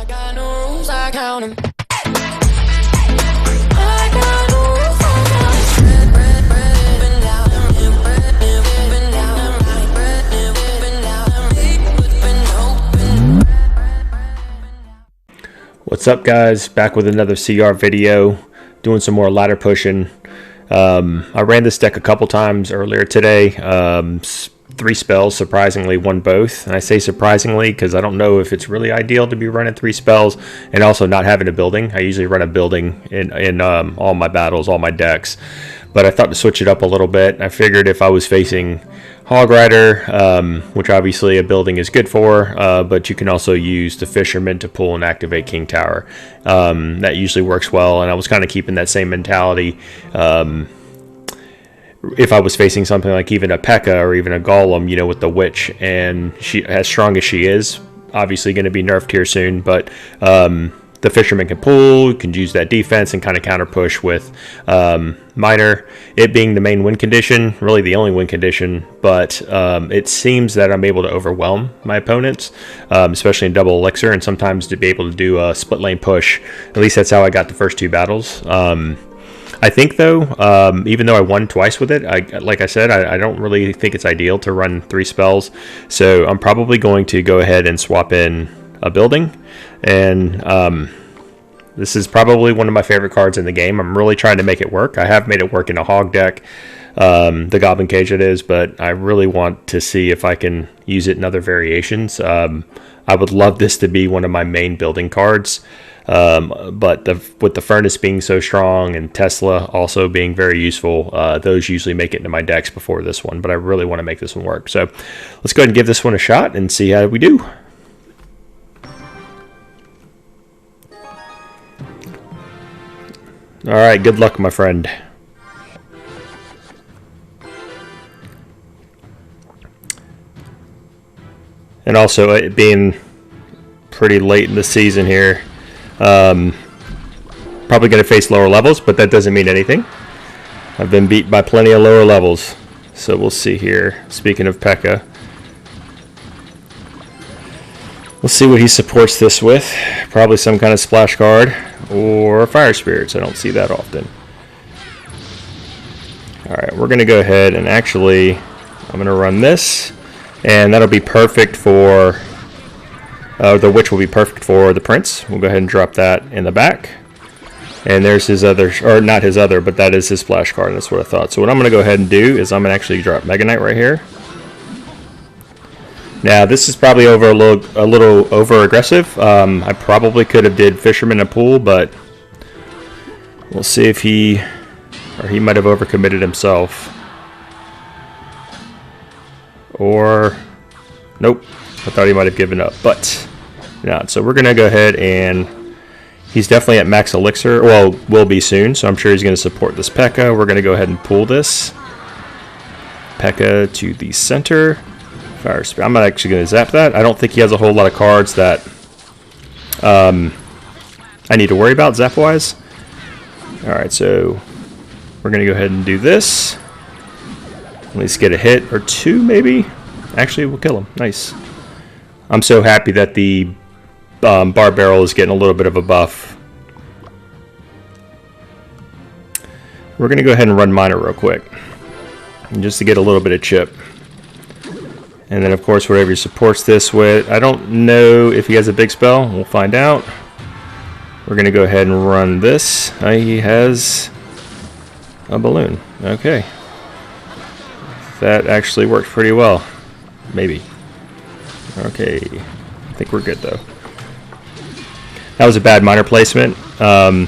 I got no rules, I count 'em. I got no rules, I count 'em. Bread, up and down, bread, up and down, bread, up and down. What's up, guys? Back with another CR video, doing some more ladder pushing. I ran this deck a couple times earlier today. 3 spells, surprisingly won both. And I say surprisingly because I don't know if it's really ideal to be running 3 spells and also not having a building. I usually run a building in all my battles, all my decks. But I thought to switch it up a little bit. I figured if I was facing Hog Rider, which obviously a building is good for, but you can also use the Fisherman to pull and activate King Tower. That usually works well, and I was kind of keeping that same mentality. If I was facing something like even a Pekka or even a Golem, you know, with the Witch, and she, as strong as she is, obviously going to be nerfed here soon, but the Fisherman can pull, can use that defense and kind of counter push with Miner. It being the main win condition, really the only win condition, but it seems that I'm able to overwhelm my opponents, especially in double elixir, and sometimes to be able to do a split lane push. At least that's how I got the first 2 battles. I think though, even though I won twice with it, like I said, I don't really think it's ideal to run 3 spells. So I'm probably going to go ahead and swap in a building. And this is probably one of my favorite cards in the game. I'm really trying to make it work. I have made it work in a hog deck, the Goblin Cage it is, but I really want to see if I can use it in other variations. I would love this to be one of my main building cards. But with the Furnace being so strong and Tesla also being very useful, those usually make it into my decks before this one, but I really want to make this one work. So let's go ahead and give this one a shot and see how we do. All right, good luck, my friend. And also, it being pretty late in the season here, probably going to face lower levels, but that doesn't mean anything. I've been beat by plenty of lower levels, so we'll see here. Speaking of Pekka, we'll see what he supports this with. Probably some kind of splash card or fire spirits. I don't see that often. Alright, we're going to go ahead and actually, I'm going to run this, and that'll be perfect for the Witch will be perfect for the Prince. We'll go ahead and drop that in the back. And there's his other, or not his other, but that is his splash card, and that's what I thought. So what I'm going to go ahead and do is I'm going to actually drop Mega Knight right here. Now this is probably a little over aggressive. I probably could have did Fisherman and Pool, but we'll see if he might have overcommitted himself. Or nope, I thought he might have given up, but not. So we're gonna go ahead, and he's definitely at max elixir. Well, will be soon. So I'm sure he's gonna support this Pekka. We're gonna go ahead and pull this Pekka to the center. I'm not actually going to zap that. I don't think he has a whole lot of cards that I need to worry about zap-wise. Alright, so we're going to go ahead and do this. At least get a hit or 2, maybe. Actually, we'll kill him. Nice. I'm so happy that the bar barrel is getting a little bit of a buff. We're going to go ahead and run Miner real quick, just to get a little bit of chip. And then, of course, whatever he supports this with. I don't know if he has a big spell. We'll find out. We're going to go ahead and run this. He has a balloon. Okay. That actually worked pretty well. Maybe. Okay. I think we're good, though. That was a bad Miner placement. Well,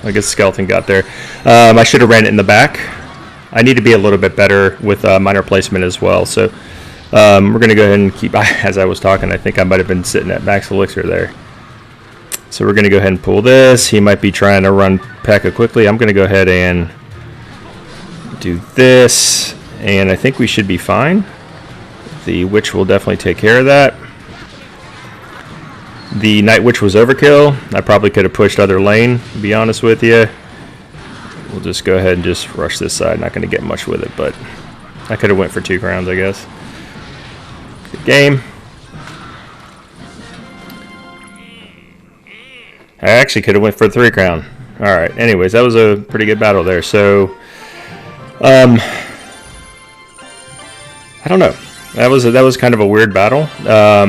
I guess Skeleton got there. I should have ran it in the back. I need to be a little bit better with Miner placement as well. So we're going to go ahead and keep, as I was talking, I think I might have been sitting at max elixir there. So we're going to go ahead and pull this. He might be trying to run Pekka quickly. I'm going to go ahead and do this, and I think we should be fine. The Witch will definitely take care of that. The Night Witch was overkill. I probably could have pushed other lane, to be honest with you. We'll just go ahead and just rush this side. Not going to get much with it, but I could have went for 2 crowns, I guess. Good game. I actually could have went for 3 crown. All right. Anyways, that was a pretty good battle there. So, I don't know. That was kind of a weird battle.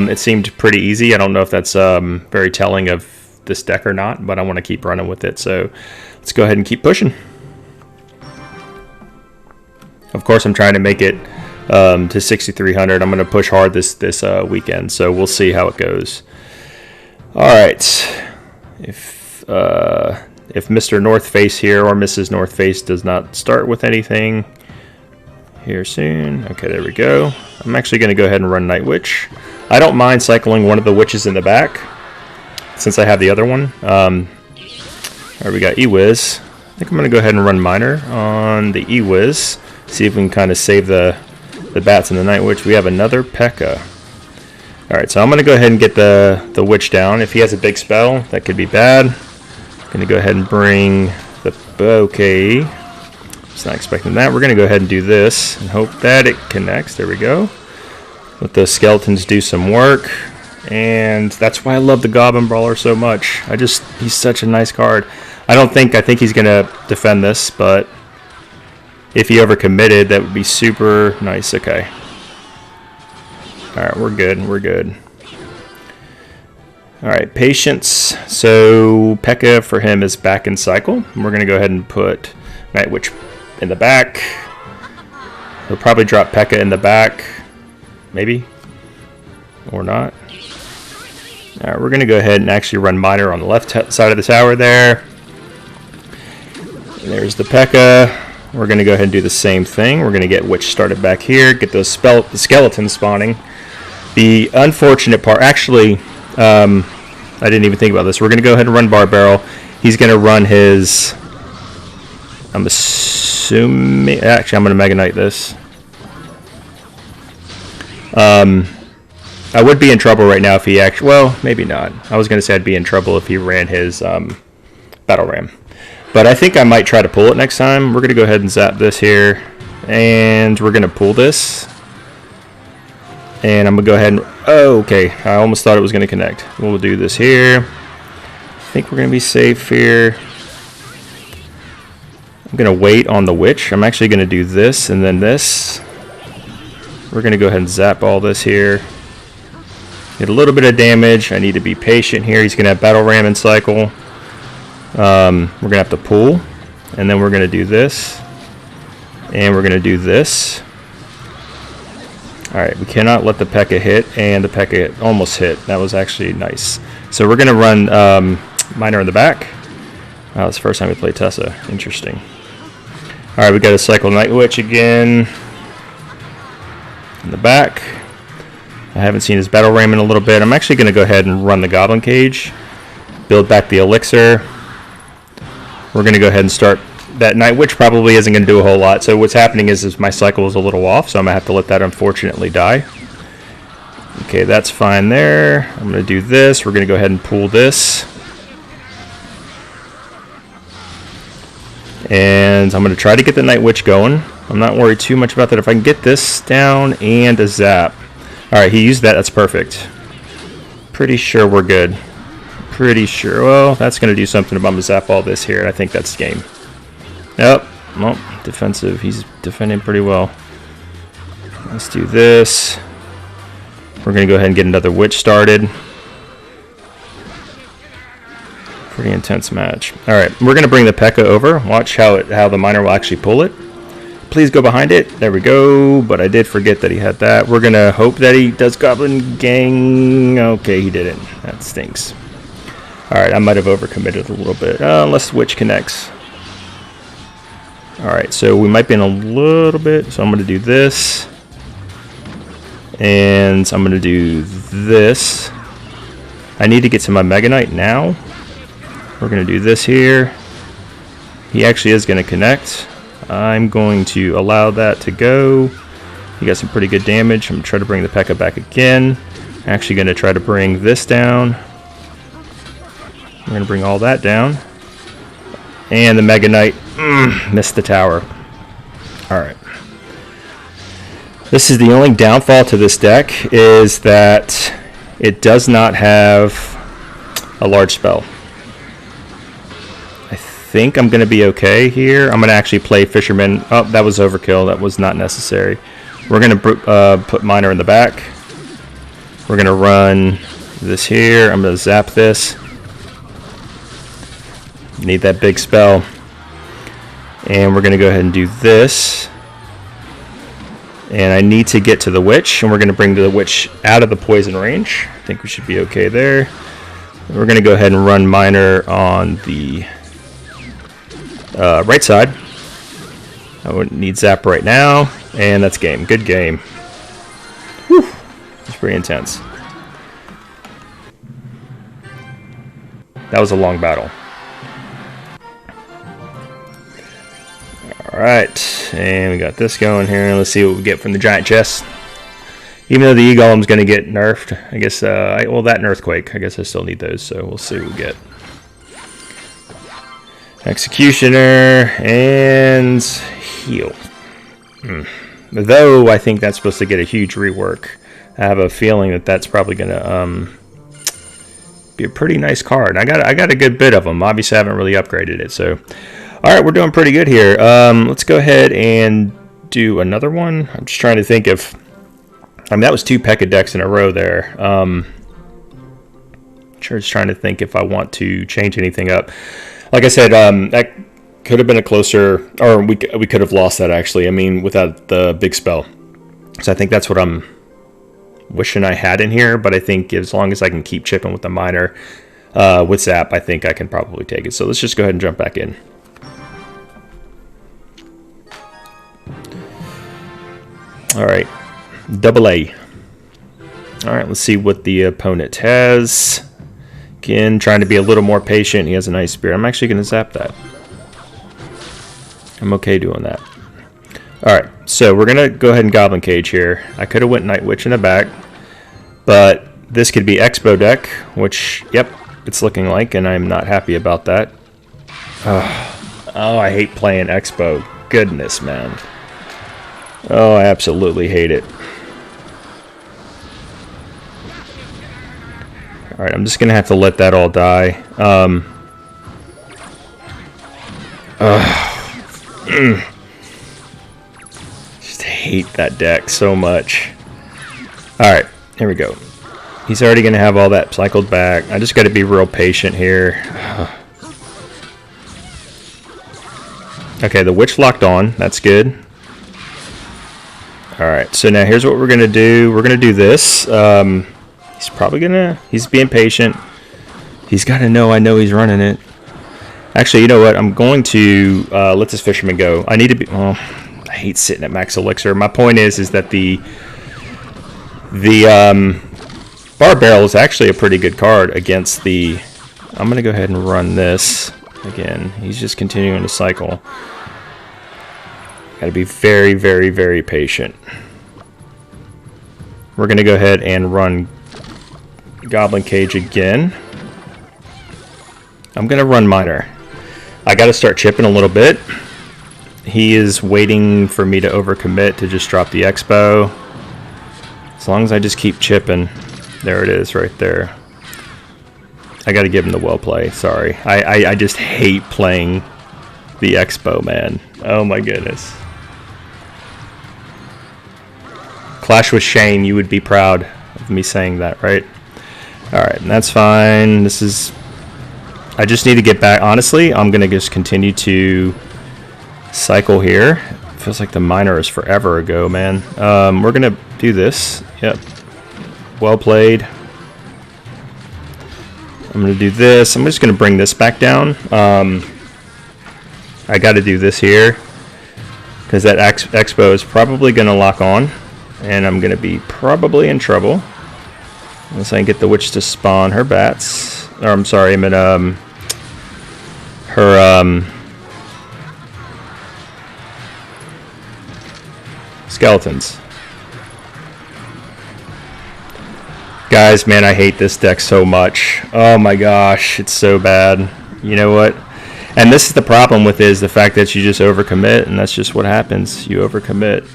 It seemed pretty easy. I don't know if that's very telling of this deck or not, but I want to keep running with it. So let's go ahead and keep pushing. Of course, I'm trying to make it to 6,300. I'm going to push hard this weekend, so we'll see how it goes. All right. If Mr. North Face here or Mrs. North Face does not start with anything here soon. Okay, there we go. I'm actually going to go ahead and run Night Witch. I don't mind cycling one of the witches in the back since I have the other one. All right, we got E-Wiz. I think I'm going to go ahead and run Miner on the E-Wiz. See if we can kind of save the bats in the Night Witch. We have another Pekka. All right, so I'm going to go ahead and get the Witch down. If he has a big spell, that could be bad. I'm going to go ahead and bring the bouquet. Just not expecting that. We're going to go ahead and do this and hope that it connects. There we go. Let the skeletons do some work. And that's why I love the Goblin Brawler so much. He's such a nice card. I think he's going to defend this, but if he overcommitted, that would be super nice. Okay. All right, we're good. All right, Patience. So Pekka for him is back in cycle. We're going to go ahead and put Night Witch in the back. He'll probably drop Pekka in the back. Maybe. Or not. All right, we're going to go ahead and actually run Miner on the left side of the tower there. And there's the Pekka. We're going to go ahead and do the same thing. We're going to get Witch started back here. Get those skeletons spawning. The unfortunate part... Actually, I didn't even think about this. We're going to go ahead and run Bar Barrel. He's going to run his... I'm assuming... Actually, I'm going to Mega Knight this. I would be in trouble right now if he actually... Well, maybe not. I was going to say I'd be in trouble if he ran his Battle Ram. But I think I might try to pull it next time. We're going to go ahead and zap this here. And we're going to pull this. And I'm going to go ahead and... Oh, okay. I almost thought it was going to connect. We'll do this here. I think we're going to be safe here. I'm going to wait on the Witch. I'm actually going to do this and then this. We're going to go ahead and zap all this here. Get a little bit of damage. I need to be patient here. He's going to have Battle Ram in cycle. We're going to have to pull. And then we're going to do this. And we're going to do this. Alright, we cannot let the Pekka hit. And the Pekka almost hit. That was actually nice. So we're going to run Miner in the back. Wow, it's the first time we played Tessa. Interesting. Alright, we got to cycle Night Witch again. In the back. I haven't seen his Battle Ram in a little bit. I'm actually going to go ahead and run the Goblin Cage. Build back the Elixir. We're going to go ahead and start. That Night Witch probably isn't going to do a whole lot. So what's happening is my cycle is a little off. So I'm going to have to let that unfortunately die. Okay, that's fine there. I'm going to do this. We're going to go ahead and pull this. And I'm going to try to get the Night Witch going. I'm not worried too much about that. If I can get this down and a zap. Alright, he used that. That's perfect. Pretty sure we're good. Pretty sure. Well, that's going to do something. I'm going to zap all this here. I think that's game. Nope. Well, defensive. He's defending pretty well. Let's do this. We're going to go ahead and get another Witch started. Pretty intense match. Alright, we're going to bring the Pekka over. Watch how the Miner will actually pull it. Please go behind it. There we go. But I did forget that he had that. We're going to hope that he does Goblin Gang. Okay, he didn't. That stinks. Alright, I might have overcommitted a little bit. Unless Witch connects. Alright, so we might be in a little bit. So I'm going to do this. And I'm going to do this. I need to get to my Mega Knight now. We're going to do this here. He actually is going to connect. I'm going to allow that to go. He got some pretty good damage. I'm going to try to bring the Pekka back again. I'm actually going to try to bring this down. I'm going to bring all that down. And the Mega Knight missed the tower. Alright. This is the only downfall to this deck, is that it does not have a large spell. think I'm going to be okay here. I'm going to actually play Fisherman. Oh, that was overkill. That was not necessary. We're going to put Miner in the back. We're going to run this here. I'm going to zap this. Need that big spell. And we're going to go ahead and do this. And I need to get to the Witch. And we're going to bring the Witch out of the poison range. I think we should be okay there. We're going to go ahead and run Miner on the right side. I wouldn't need zap right now. And that's game. Good game. Whew. It's pretty intense. That was a long battle. Alright, and we got this going here. Let's see what we get from the giant chest. Even though the E-Golem's going to get nerfed, I guess, well, that and Earthquake, I guess I still need those, so we'll see what we get. Executioner, and heal. Though, I think that's supposed to get a huge rework. I have a feeling that that's probably going to be a pretty nice card. I got a good bit of them. Obviously, I haven't really upgraded it, so... Alright, we're doing pretty good here. Let's go ahead and do another one. I'm just trying to think if... I mean, that was 2 Pekka decks in a row there. Just trying to think if I want to change anything up. Like I said, that could have been a closer... Or we could have lost that, actually. I mean, without the big spell. So I think that's what I'm wishing I had in here. But I think as long as I can keep chipping with the Miner with Zap, I think I can probably take it. So let's just go ahead and jump back in. Alright, double A. Alright, let's see what the opponent has. Again, trying to be a little more patient. He has an Ice Spear. I'm actually going to zap that. I'm okay doing that. Alright, so we're going to go ahead and Goblin Cage here. I could have went Night Witch in the back, but this could be XBOW deck, which, yep, it's looking like, and I'm not happy about that. Oh, I hate playing XBOW. Goodness, man. Oh, I absolutely hate it. Alright, I'm just going to have to let that all die. Just hate that deck so much. Alright, here we go. He's already going to have all that cycled back. I just got to be real patient here. Okay, the Witch locked on. That's good. Alright, so now here's what we're going to do. We're going to do this. He's probably going to... He's being patient. He's got to know I know he's running it. Actually, you know what? I'm going to let this Fisherman go. I need to be... Oh, I hate sitting at max elixir. My point is that the Bar Barrel is actually a pretty good card against the... I'm going to go ahead and run this. Again, he's just continuing to cycle. Got to be very, very, very patient. We're going to go ahead and run Goblin Cage again. I'm going to run Miner. I got to start chipping a little bit. He is waiting for me to overcommit to just drop the XBOW. As long as I just keep chipping. There it is right there. I got to give him the well play. Sorry. I just hate playing the XBOW, man. Oh my goodness. Clash with Shane, you would be proud of me saying that, right? Alright, and that's fine. This is... I just need to get back. Honestly, I'm going to just continue to cycle here. It feels like the Miner is forever ago, man. We're going to do this. Yep. Well played. I'm going to do this. I'm just going to bring this back down. I got to do this here because that XBOW is probably going to lock on. And I'm going to be probably in trouble unless I can get the Witch to spawn her bats. Or I'm sorry, I meant her skeletons. Guys, man, I hate this deck so much. Oh my gosh, it's so bad. You know what? And this is the problem with it, is the fact that you just overcommit, and that's just what happens. You overcommit.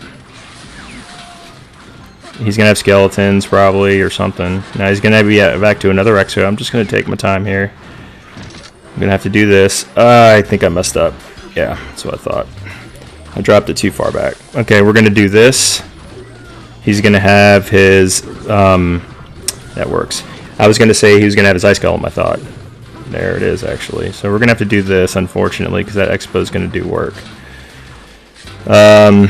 He's going to have skeletons, probably, or something. Now he's going to be back to another XO. I'm just going to take my time here. I'm gonna have to do this. I think I messed up. Yeah, that's what I thought. I dropped it too far back. Okay, we're gonna do this. He's gonna have his that works. I was gonna say he was gonna have his ice golem, I thought. There it is, actually. So we're gonna have to do this, unfortunately, because that expo is gonna do work. I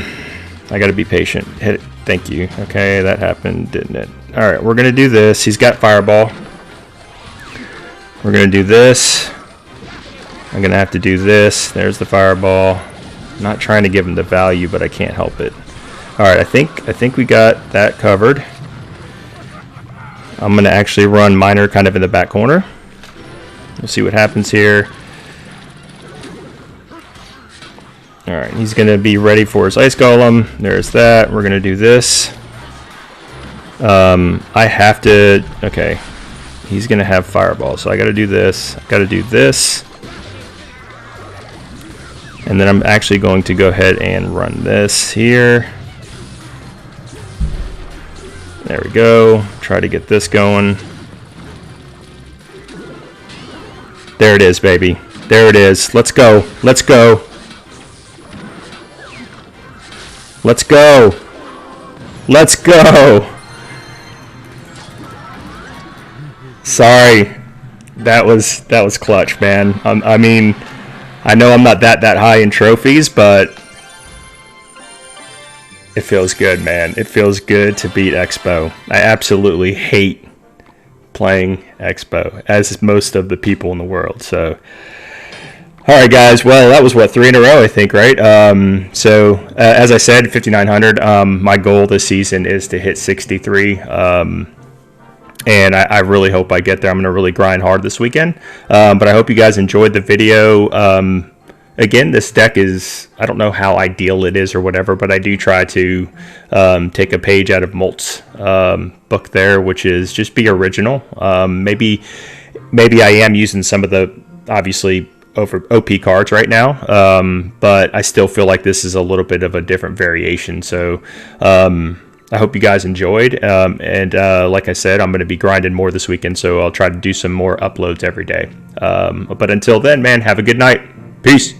gotta be patient. Hit it. Thank you. Okay, that happened, didn't it? All right, we're gonna do this. He's got fireball. We're gonna do this. I'm gonna have to do this. There's the fireball. I'm not trying to give him the value, but I can't help it. All right, I think we got that covered. I'm gonna actually run Miner kind of in the back corner. We'll see what happens here. All right, he's gonna be ready for his ice golem. There's that. We're gonna do this. I have to. Okay, he's gonna have fireball, so I gotta do this. I gotta do this. And then I'm actually going to go ahead and run this here. There we go. Try to get this going. There it is, baby. There it is. Let's go. Let's go. Let's go. Let's go. Sorry. That was clutch, man. I mean, I know I'm not that high in trophies, but it feels good, man. It feels good to beat XBOW. I absolutely hate playing XBOW, as most of the people in the world. So, all right, guys. Well, that was what, 3 in a row, I think, right? As I said, 5,900. My goal this season is to hit 63. And I really hope I get there. I'm going to really grind hard this weekend. But I hope you guys enjoyed the video. Again, this deck is, I don't know how ideal it is or whatever, but I do try to take a page out of Molt's book there, which is just be original. Maybe I am using some of the, obviously, over OP cards right now, but I still feel like this is a little bit of a different variation. So I hope you guys enjoyed, and like I said, I'm going to be grinding more this weekend, so I'll try to do some more uploads every day. But until then, man, have a good night. Peace.